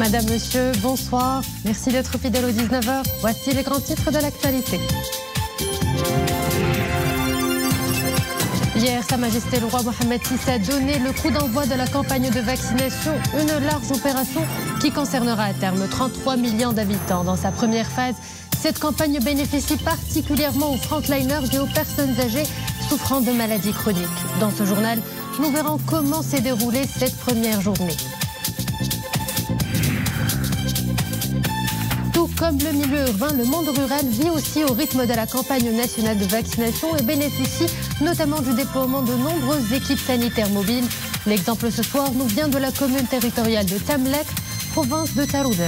Madame, Monsieur, bonsoir. Merci d'être fidèle aux 19h. Voici les grands titres de l'actualité. Hier, Sa Majesté le roi Mohammed VI a donné le coup d'envoi de la campagne de vaccination, une large opération qui concernera à terme 33 millions d'habitants. Dans sa première phase, cette campagne bénéficie particulièrement aux frontliners et aux personnes âgées souffrant de maladies chroniques. Dans ce journal, nous verrons comment s'est déroulée cette première journée. Tout comme le milieu urbain, le monde rural vit aussi au rythme de la campagne nationale de vaccination et bénéficie notamment du déploiement de nombreuses équipes sanitaires mobiles. L'exemple ce soir nous vient de la commune territoriale de Tamlek, province de Taroudant.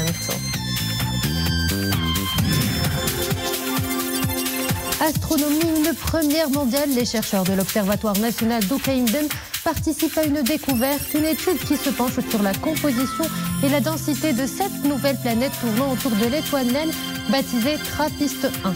Astronomie, une première mondiale. Les chercheurs de l'Observatoire national d'Okaïmden participent à une découverte, une étude qui se penche sur la composition et la densité de 7 nouvelles planètes tournant autour de l'étoile naine baptisée TRAPPIST 1.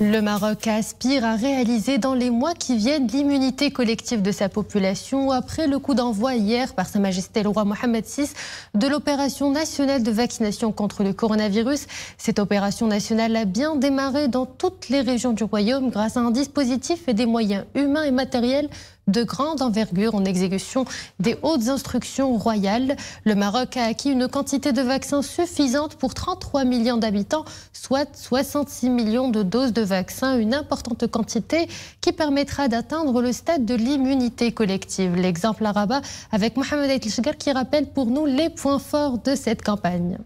Le Maroc aspire à réaliser dans les mois qui viennent l'immunité collective de sa population après le coup d'envoi hier par Sa Majesté le roi Mohammed VI de l'opération nationale de vaccination contre le coronavirus. Cette opération nationale a bien démarré dans toutes les régions du royaume grâce à un dispositif et des moyens humains et matériels de grande envergure en exécution des hautes instructions royales. Le Maroc a acquis une quantité de vaccins suffisante pour 33 millions d'habitants, soit 66 millions de doses de vaccins, une importante quantité qui permettra d'atteindre le stade de l'immunité collective. L'exemple à Rabat avec Mohamed Aït-Chgar qui rappelle pour nous les points forts de cette campagne.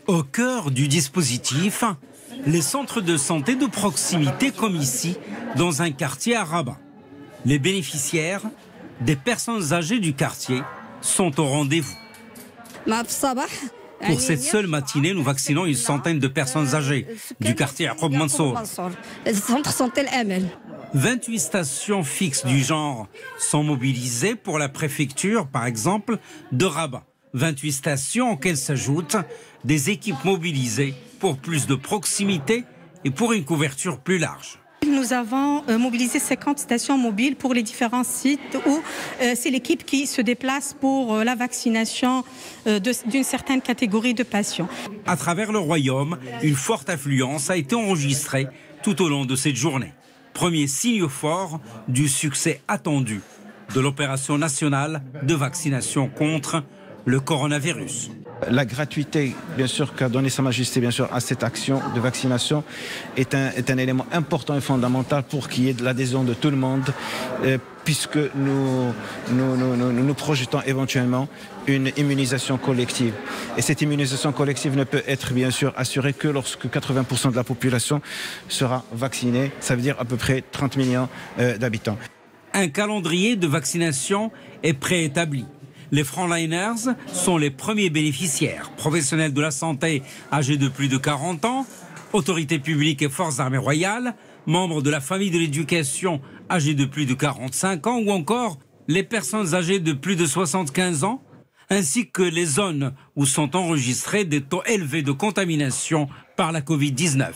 Au cœur du dispositif, les centres de santé de proximité comme ici, dans un quartier à Rabat. Les bénéficiaires, des personnes âgées du quartier, sont au rendez-vous. Pour cette seule matinée, nous vaccinons une centaine de personnes âgées du quartier Yaqoub Mansour. 28 stations fixes du genre sont mobilisées pour la préfecture, par exemple, de Rabat. 28 stations auxquelles s'ajoutent des équipes mobilisées pour plus de proximité et pour une couverture plus large. Nous avons mobilisé 50 stations mobiles pour les différents sites où c'est l'équipe qui se déplace pour la vaccination d'une certaine catégorie de patients. À travers le royaume, une forte affluence a été enregistrée tout au long de cette journée. Premier signe fort du succès attendu de l'opération nationale de vaccination contre le coronavirus. La gratuité, bien sûr, qu'a donnée Sa Majesté, bien sûr, à cette action de vaccination est un élément important et fondamental pour qu'il y ait de l'adhésion de tout le monde, puisque nous projetons éventuellement une immunisation collective. Et cette immunisation collective ne peut être, bien sûr, assurée que lorsque 80% de la population sera vaccinée. Ça veut dire à peu près 30 millions d'habitants. Un calendrier de vaccination est préétabli. Les frontliners sont les premiers bénéficiaires. Professionnels de la santé âgés de plus de 40 ans, autorités publiques et forces armées royales, membres de la famille de l'éducation âgés de plus de 45 ans ou encore les personnes âgées de plus de 75 ans, ainsi que les zones où sont enregistrés des taux élevés de contamination par la Covid-19.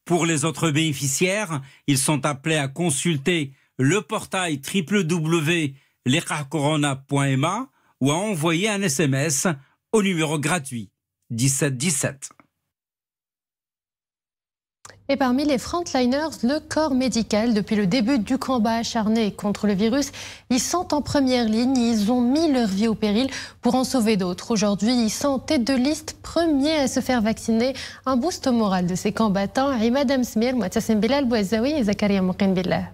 Pour les autres bénéficiaires, ils sont appelés à consulter le portail www.leqahcorona.ma ou à envoyer un SMS au numéro gratuit 1717. Et parmi les frontliners, le corps médical, depuis le début du combat acharné contre le virus, ils sont en première ligne, ils ont mis leur vie au péril pour en sauver d'autres. Aujourd'hui, ils sont en tête de liste, premiers à se faire vacciner. Un boost au moral de ces combattants. Imad Amsmir, Mouatassim Bilal Bouazaoui et Zakaria Mouqin Billah.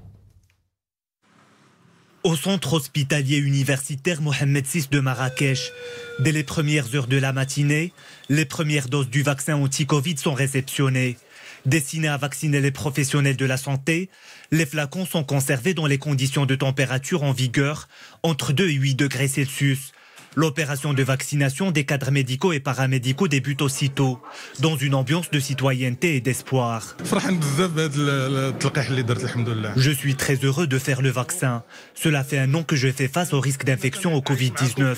Au centre hospitalier universitaire Mohammed VI de Marrakech, dès les premières heures de la matinée, les premières doses du vaccin anti-Covid sont réceptionnées. Destinés à vacciner les professionnels de la santé, les flacons sont conservés dans les conditions de température en vigueur entre 2 et 8 degrés Celsius. L'opération de vaccination des cadres médicaux et paramédicaux débute aussitôt, dans une ambiance de citoyenneté et d'espoir. Je suis très heureux de faire le vaccin. Cela fait un an que je fais face au risque d'infection au Covid-19.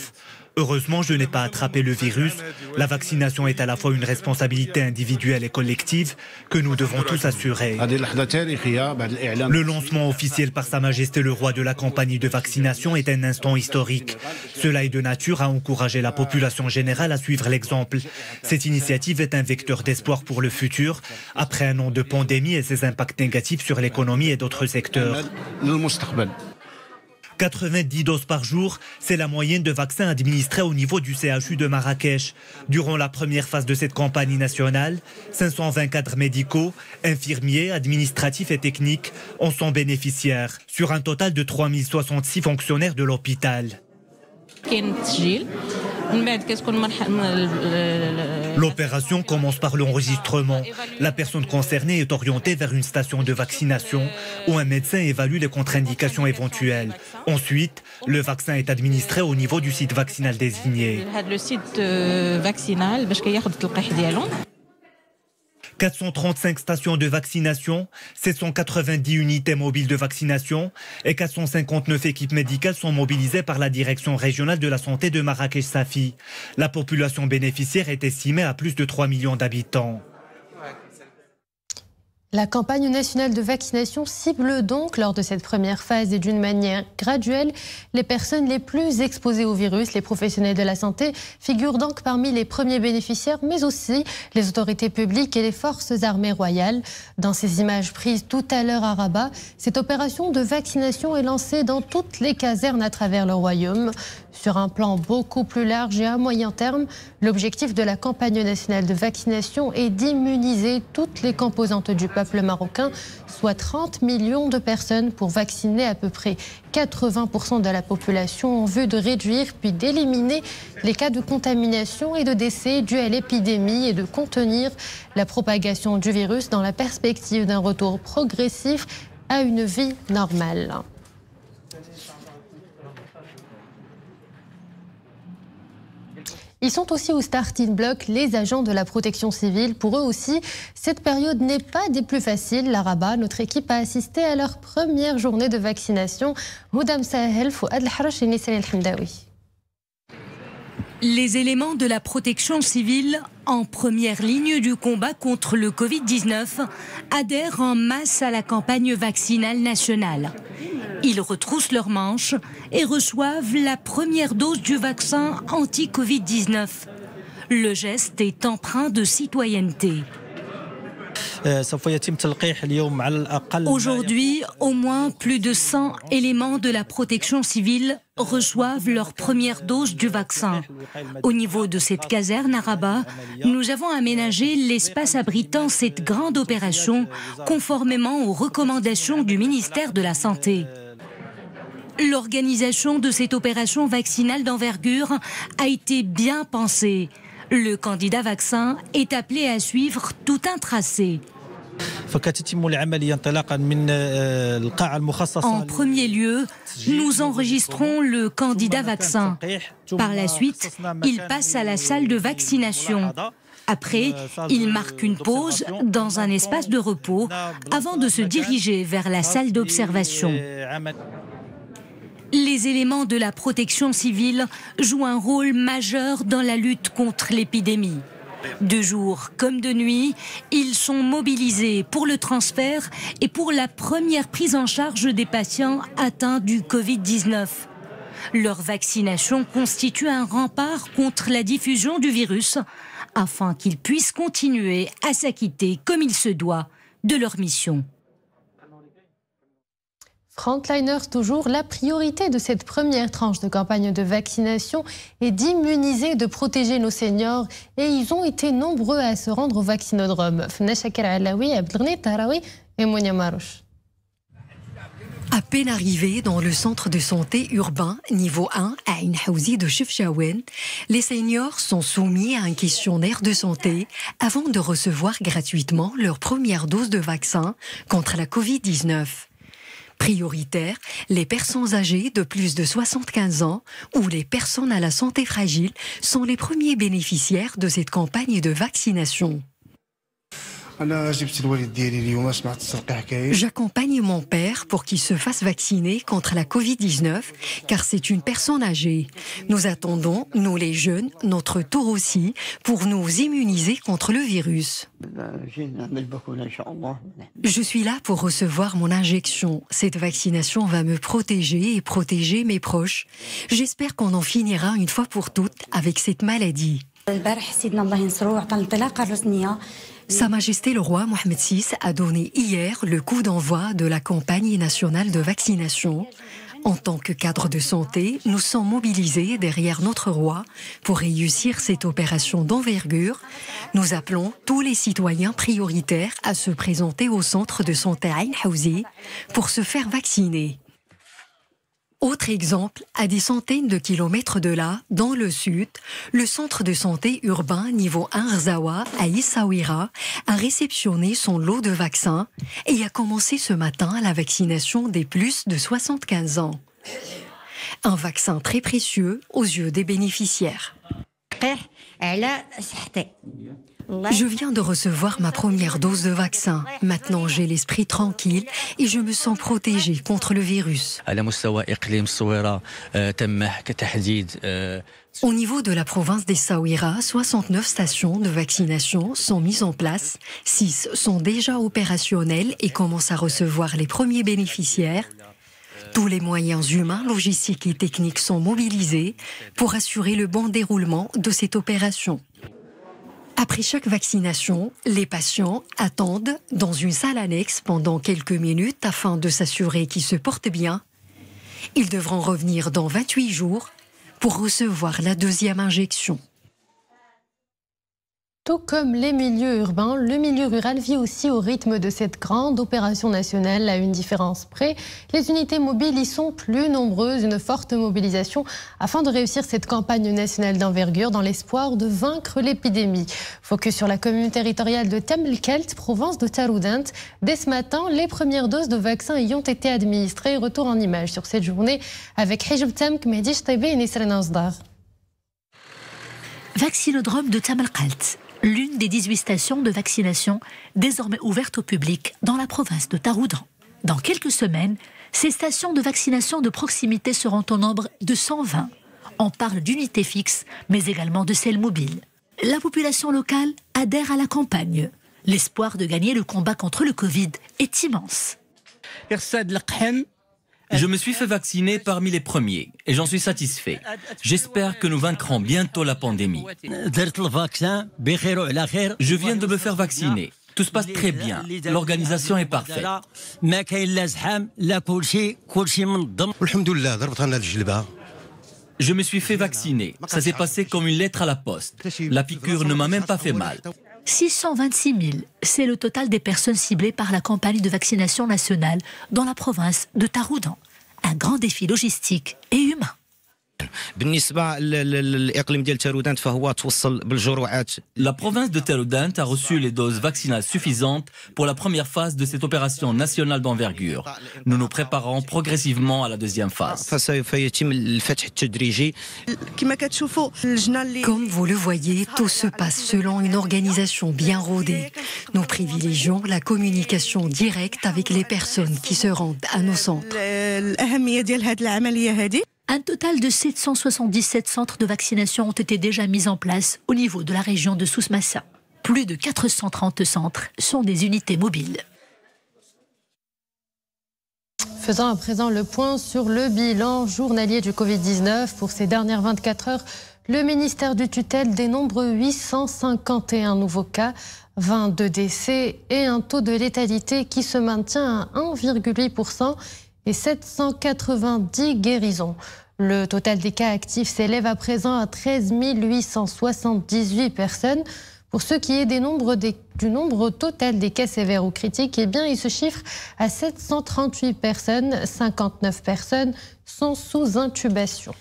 Heureusement, je n'ai pas attrapé le virus. La vaccination est à la fois une responsabilité individuelle et collective que nous devons tous assurer. Le lancement officiel par Sa Majesté le Roi de la campagne de vaccination est un instant historique. Cela est de nature à encourager la population générale à suivre l'exemple. Cette initiative est un vecteur d'espoir pour le futur, après un an de pandémie et ses impacts négatifs sur l'économie et d'autres secteurs. 90 doses par jour, c'est la moyenne de vaccins administrés au niveau du CHU de Marrakech. Durant la première phase de cette campagne nationale, 520 cadres médicaux, infirmiers, administratifs et techniques en sont bénéficiaires, sur un total de 3066 fonctionnaires de l'hôpital. L'opération commence par l'enregistrement. La personne concernée est orientée vers une station de vaccination où un médecin évalue les contre-indications éventuelles. Ensuite, le vaccin est administré au niveau du site vaccinal désigné. 435 stations de vaccination, 790 unités mobiles de vaccination et 459 équipes médicales sont mobilisées par la direction régionale de la santé de Marrakech-Safi. La population bénéficiaire est estimée à plus de 3 millions d'habitants. La campagne nationale de vaccination cible donc, lors de cette première phase et d'une manière graduelle, les personnes les plus exposées au virus. Les professionnels de la santé figurent donc parmi les premiers bénéficiaires, mais aussi les autorités publiques et les forces armées royales. Dans ces images prises tout à l'heure à Rabat, cette opération de vaccination est lancée dans toutes les casernes à travers le royaume. Sur un plan beaucoup plus large et à moyen terme, l'objectif de la campagne nationale de vaccination est d'immuniser toutes les composantes du peuple marocain, soit 30 millions de personnes pour vacciner à peu près 80% de la population en vue de réduire puis d'éliminer les cas de contamination et de décès dus à l'épidémie et de contenir la propagation du virus dans la perspective d'un retour progressif à une vie normale. Ils sont aussi au starting block, les agents de la protection civile. Pour eux aussi, cette période n'est pas des plus faciles. À Rabat, notre équipe a assisté à leur première journée de vaccination. Houdam Sahel, Fouad El-Harash et Nisrine El-Hamdaoui. Les éléments de la protection civile, en première ligne du combat contre le Covid-19, adhèrent en masse à la campagne vaccinale nationale. Ils retroussent leurs manches et reçoivent la première dose du vaccin anti-Covid-19. Le geste est empreint de citoyenneté. Aujourd'hui, au moins plus de 100 éléments de la protection civile reçoivent leur première dose du vaccin. Au niveau de cette caserne à Rabat, nous avons aménagé l'espace abritant cette grande opération conformément aux recommandations du ministère de la Santé. L'organisation de cette opération vaccinale d'envergure a été bien pensée. Le candidat vaccin est appelé à suivre tout un tracé. En premier lieu, nous enregistrons le candidat vaccin. Par la suite, il passe à la salle de vaccination. Après, il marque une pause dans un espace de repos avant de se diriger vers la salle d'observation. Les éléments de la protection civile jouent un rôle majeur dans la lutte contre l'épidémie. De jour comme de nuit, ils sont mobilisés pour le transfert et pour la première prise en charge des patients atteints du Covid-19. Leur vaccination constitue un rempart contre la diffusion du virus afin qu'ils puissent continuer à s'acquitter comme il se doit de leur mission. Frontliners toujours, la priorité de cette première tranche de campagne de vaccination est d'immuniser, de protéger nos seniors et ils ont été nombreux à se rendre au vaccinodrome. À peine arrivés dans le centre de santé urbain niveau 1 à Ain Haouzi de Chefchaouen, les seniors sont soumis à un questionnaire de santé avant de recevoir gratuitement leur première dose de vaccin contre la Covid-19. Prioritaires, les personnes âgées de plus de 75 ans ou les personnes à la santé fragile sont les premiers bénéficiaires de cette campagne de vaccination. J'accompagne mon père pour qu'il se fasse vacciner contre la Covid-19, car c'est une personne âgée. Nous attendons, nous les jeunes, notre tour aussi, pour nous immuniser contre le virus. Je suis là pour recevoir mon injection. Cette vaccination va me protéger et protéger mes proches. J'espère qu'on en finira une fois pour toutes avec cette maladie. Sa Majesté le roi Mohammed VI a donné hier le coup d'envoi de la campagne nationale de vaccination. En tant que cadre de santé, nous sommes mobilisés derrière notre roi pour réussir cette opération d'envergure. Nous appelons tous les citoyens prioritaires à se présenter au centre de santé Ain Hawzi pour se faire vacciner. Autre exemple, à des centaines de kilomètres de là, dans le sud, le centre de santé urbain niveau 1 Rzawa à Essaouira a réceptionné son lot de vaccins et a commencé ce matin la vaccination des plus de 75 ans. Un vaccin très précieux aux yeux des bénéficiaires. Je viens de recevoir ma première dose de vaccin. Maintenant, j'ai l'esprit tranquille et je me sens protégée contre le virus. Au niveau de la province d'Essaouira, 69 stations de vaccination sont mises en place. 6 sont déjà opérationnelles et commencent à recevoir les premiers bénéficiaires. Tous les moyens humains, logistiques et techniques sont mobilisés pour assurer le bon déroulement de cette opération. Après chaque vaccination, les patients attendent dans une salle annexe pendant quelques minutes afin de s'assurer qu'ils se portent bien. Ils devront revenir dans 28 jours pour recevoir la deuxième injection. Tout comme les milieux urbains, le milieu rural vit aussi au rythme de cette grande opération nationale, à une différence près. Les unités mobiles y sont plus nombreuses, une forte mobilisation afin de réussir cette campagne nationale d'envergure dans l'espoir de vaincre l'épidémie. Focus sur la commune territoriale de Tamelkelt, province de Taroudant. Dès ce matin, les premières doses de vaccins y ont été administrées. Retour en images sur cette journée avec Hijab Tamk, Mehdi Chtaïbe et Nisreen Asdar. Vaccinodrome de Tamelkelt. L'une des 18 stations de vaccination désormais ouvertes au public dans la province de Taroudant. Dans quelques semaines, ces stations de vaccination de proximité seront au nombre de 120. On parle d'unités fixes, mais également de celles mobiles. La population locale adhère à la campagne. L'espoir de gagner le combat contre le Covid est immense. Je me suis fait vacciner parmi les premiers et j'en suis satisfait. J'espère que nous vaincrons bientôt la pandémie. Je viens de me faire vacciner. Tout se passe très bien. L'organisation est parfaite. Je me suis fait vacciner. Ça s'est passé comme une lettre à la poste. La piqûre ne m'a même pas fait mal. 626 000, c'est le total des personnes ciblées par la campagne de vaccination nationale dans la province de Taroudant. Un grand défi logistique et humain. La province de Taroudant a reçu les doses vaccinales suffisantes pour la première phase de cette opération nationale d'envergure. Nous nous préparons progressivement à la deuxième phase. Comme vous le voyez, tout se passe selon une organisation bien rodée. Nous privilégions la communication directe avec les personnes qui se rendent à nos centres. Un total de 777 centres de vaccination ont été déjà mis en place au niveau de la région de Souss-Massa. Plus de 430 centres sont des unités mobiles. Faisant à présent le point sur le bilan journalier du Covid-19 pour ces dernières 24 heures, le ministère du tutelle dénombre 851 nouveaux cas, 22 décès et un taux de létalité qui se maintient à 1,8% et 790 guérisons. Le total des cas actifs s'élève à présent à 13 878 personnes. Pour ce qui est du nombre total des cas sévères ou critiques, eh bien, il se chiffre à 738 personnes. 59 personnes sont sous intubation.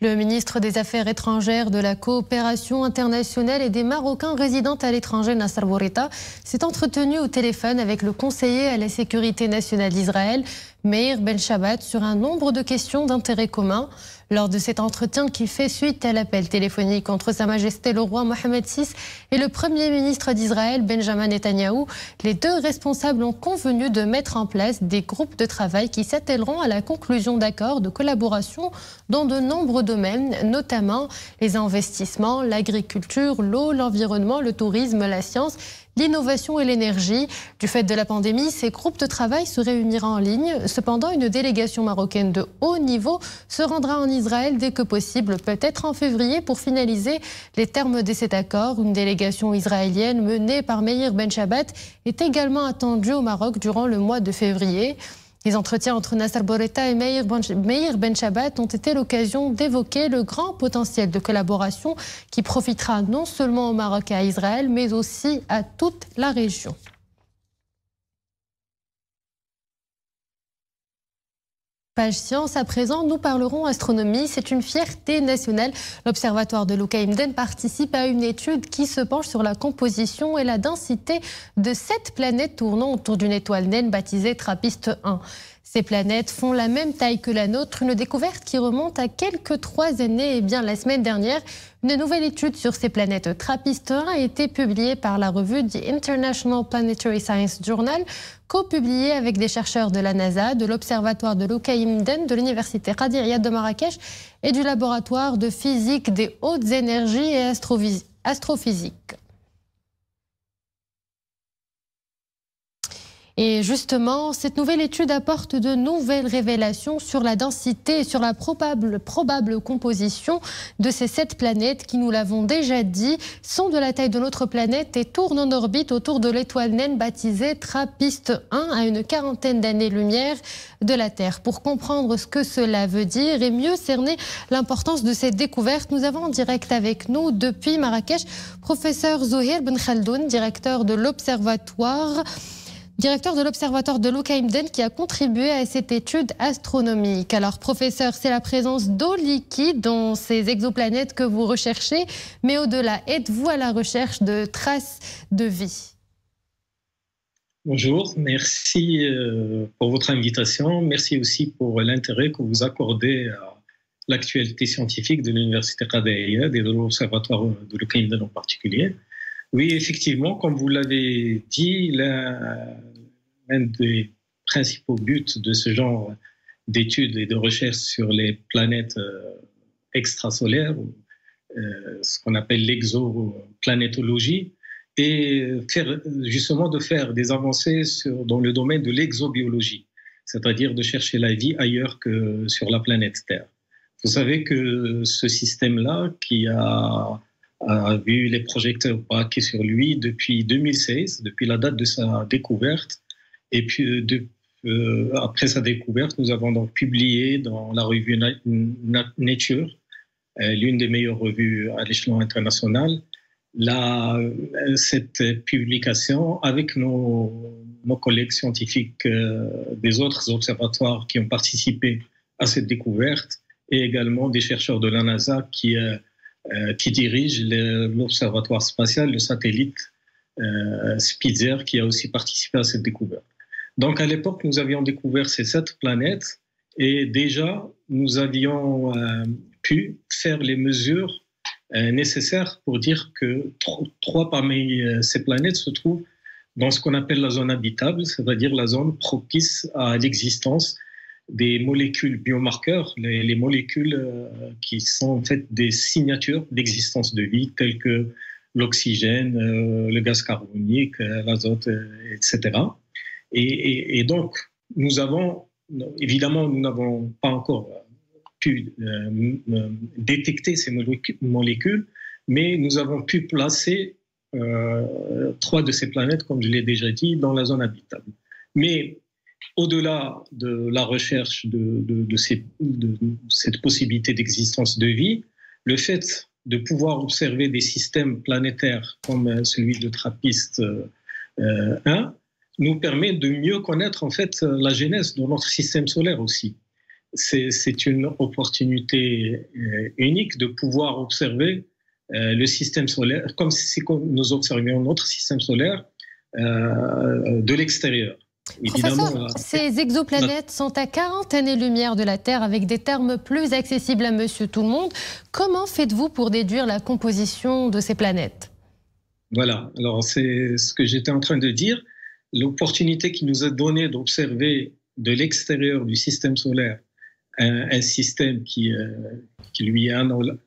Le ministre des Affaires étrangères, de la coopération internationale et des Marocains résidant à l'étranger, Nasser Bourita, s'est entretenu au téléphone avec le conseiller à la sécurité nationale d'Israël, Meir Ben Shabbat, sur un nombre de questions d'intérêt commun. Lors de cet entretien qui fait suite à l'appel téléphonique entre Sa Majesté le roi Mohammed VI et le Premier ministre d'Israël, Benjamin Netanyahou, les deux responsables ont convenu de mettre en place des groupes de travail qui s'attelleront à la conclusion d'accords de collaboration dans de nombreux domaines, notamment les investissements, l'agriculture, l'eau, l'environnement, le tourisme, la science, l'innovation et l'énergie. Du fait de la pandémie, ces groupes de travail se réuniront en ligne. Cependant, une délégation marocaine de haut niveau se rendra en Israël dès que possible, peut-être en février, pour finaliser les termes de cet accord. Une délégation israélienne menée par Meir Ben Shabbat est également attendue au Maroc durant le mois de février. Les entretiens entre Nasser Bourita et Meir Ben Shabbat ont été l'occasion d'évoquer le grand potentiel de collaboration qui profitera non seulement au Maroc et à Israël, mais aussi à toute la région. Page science, à présent, nous parlerons astronomie. C'est une fierté nationale. L'Observatoire de Loukaïmden participe à une étude qui se penche sur la composition et la densité de 7 planètes tournant autour d'une étoile naine baptisée TRAPPIST 1. Ces planètes font la même taille que la nôtre, une découverte qui remonte à quelques 3 années. Et bien, la semaine dernière, une nouvelle étude sur ces planètes TRAPPIST 1 a été publiée par la revue The International Planetary Science Journal, co-publiée avec des chercheurs de la NASA, de l'Observatoire de Loukaïmden, de l'Université Qadiriyat de Marrakech et du laboratoire de physique des hautes énergies et astrophysique. Et justement, cette nouvelle étude apporte de nouvelles révélations sur la densité et sur la probable composition de ces 7 planètes qui, nous l'avons déjà dit, sont de la taille de notre planète et tournent en orbite autour de l'étoile naine baptisée TRAPPIST 1 à une 40aine d'années-lumière de la Terre. Pour comprendre ce que cela veut dire et mieux cerner l'importance de cette découverte, nous avons en direct avec nous depuis Marrakech professeur Zouheir Ben Khaldoun, directeur de l'Observatoire de Loukaïmden, qui a contribué à cette étude astronomique. Alors, professeur, c'est la présence d'eau liquide dans ces exoplanètes que vous recherchez, mais au-delà, êtes-vous à la recherche de traces de vie? Bonjour, merci pour votre invitation. Merci aussi pour l'intérêt que vous accordez à l'actualité scientifique de l'Université Qadiriyat et de l'Observatoire de Loukaïmden en particulier. Oui, effectivement, comme vous l'avez dit, l'un des principaux buts de ce genre d'études et de recherche sur les planètes extrasolaires, ce qu'on appelle l'exoplanétologie, est justement de faire des avancées dans le domaine de l'exobiologie, c'est-à-dire de chercher la vie ailleurs que sur la planète Terre. Vous savez que ce système-là, qui a vu les projecteurs braqués sur lui depuis 2016, depuis la date de sa découverte. Et puis, après sa découverte, nous avons donc publié dans la revue Nature, l'une des meilleures revues à l'échelon international, cette publication avec nos collègues scientifiques des autres observatoires qui ont participé à cette découverte et également des chercheurs de la NASA qui dirige l'observatoire spatial, le satellite Spitzer, qui a aussi participé à cette découverte. Donc à l'époque, nous avions découvert ces 7 planètes et déjà nous avions pu faire les mesures nécessaires pour dire que 3 parmi ces planètes se trouvent dans ce qu'on appelle la zone habitable, c'est-à-dire la zone propice à l'existence des molécules biomarqueurs, les molécules qui sont en fait des signatures d'existence de vie, telles que l'oxygène, le gaz carbonique, l'azote, etc. Et donc, évidemment, nous n'avons pas encore pu détecter ces molécules, mais nous avons pu placer 3 de ces planètes, comme je l'ai déjà dit, dans la zone habitable. Mais au-delà de la recherche de cette possibilité d'existence de vie, le fait de pouvoir observer des systèmes planétaires comme celui de TRAPPIST 1 nous permet de mieux connaître en fait la genèse de notre système solaire aussi. c'est une opportunité unique de pouvoir observer le système solaire, comme si nous observions notre système solaire de l'extérieur. Professeur, ces exoplanètes sont à 40 années-lumière de la Terre, avec des termes plus accessibles à monsieur tout le monde. Comment faites-vous pour déduire la composition de ces planètes? Voilà, alors c'est ce que j'étais en train de dire. L'opportunité qui nous est donnée d'observer de l'extérieur du système solaire un système qui lui est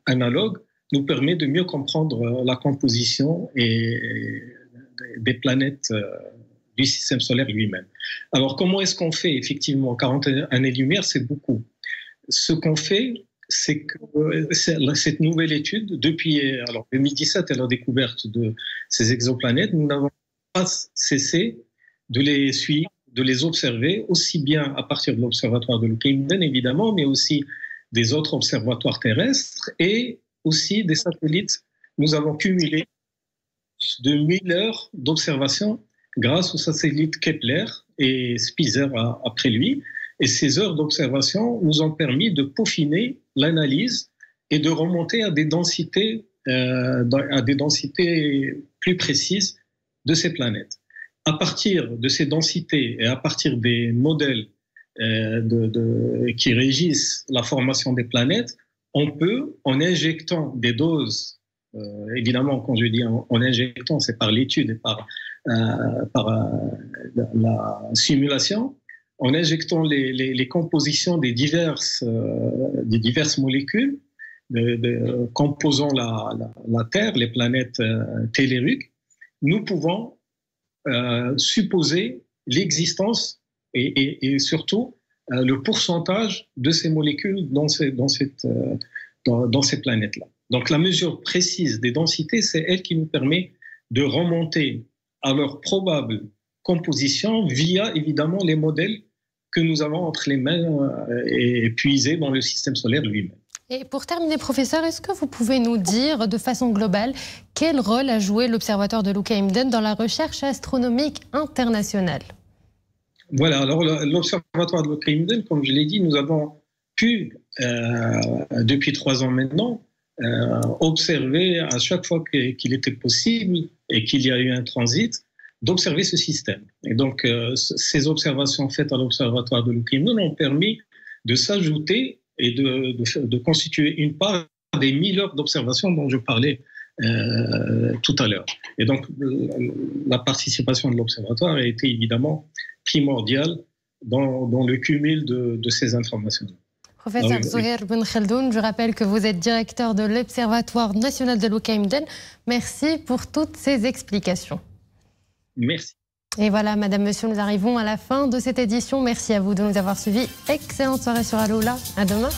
analogue nous permet de mieux comprendre la composition des planètes du système solaire lui-même. Alors, comment est-ce qu'on fait? Effectivement, 40 années-lumière, c'est beaucoup. Ce qu'on fait, c'est que cette nouvelle étude, depuis 2017 et la découverte de ces exoplanètes, nous n'avons pas cessé de les suivre, de les observer, aussi bien à partir de l'observatoire de Loukhaimden, évidemment, mais aussi des autres observatoires terrestres et aussi des satellites. Nous avons cumulé de 1000 heures d'observation grâce aux satellites Kepler et Spitzer après lui. Et ces heures d'observation nous ont permis de peaufiner l'analyse et de remonter à des densités plus précises de ces planètes. À partir de ces densités et à partir des modèles qui régissent la formation des planètes, on peut, en injectant des doses, évidemment, quand je dis en injectant, c'est par l'étude et par la simulation, en injectant les compositions des diverses molécules composant la Terre, les planètes telluriques, nous pouvons supposer l'existence et surtout le pourcentage de ces molécules dans ces planètes-là. Donc la mesure précise des densités, c'est elle qui nous permet de remonter à leur probable composition via évidemment les modèles que nous avons entre les mains et puisés dans le système solaire lui-même. Et pour terminer, professeur, est-ce que vous pouvez nous dire de façon globale quel rôle a joué l'observatoire de Loukhaimden dans la recherche astronomique internationale? Voilà, alors l'observatoire de Loukhaimden, comme je l'ai dit, nous avons pu, depuis 3 ans maintenant, observer à chaque fois qu'il était possible et qu'il y a eu un transit, d'observer ce système. Et donc, ces observations faites à l'observatoire de Loukhaimden ont permis de s'ajouter et de constituer une part des 1000 heures d'observation dont je parlais tout à l'heure. Et donc, la participation de l'observatoire a été évidemment primordiale dans le cumul de ces informations. Professeur Zouhair Ben Khaldoun, je rappelle que vous êtes directeur de l'Observatoire national de Loukhaimden. Merci pour toutes ces explications. Merci. Et voilà, madame, monsieur, nous arrivons à la fin de cette édition. Merci à vous de nous avoir suivis. Excellente soirée sur Aloula. À demain.